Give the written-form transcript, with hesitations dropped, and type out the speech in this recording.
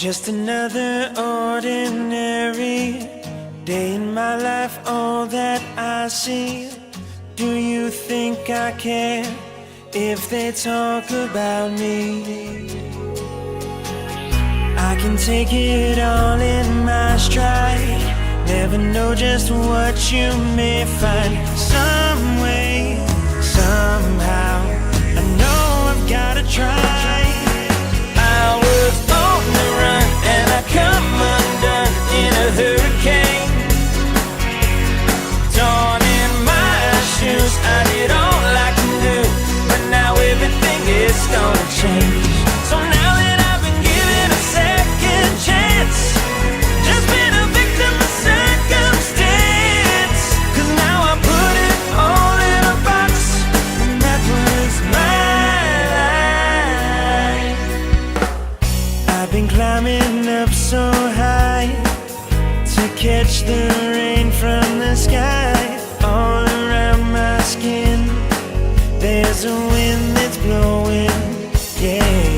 Just another ordinary day in my life, all that I see. Do you think I care if they talk about me? I can take it all in my stride. Never know just what you may find. Some way, somehow, I know I've gotta try. I was on the run and I come undone in a hurricane. Torn in my shoes, I did all I can do, but now everything is gonna change. So now that I've been given a second chance, just been a victim of circumstance. 'Cause now I put it all in a box, and that was my life. I've been climbing up so high to catch the rain from the sky. All around my skin, there's a wind that's blowing, yeah.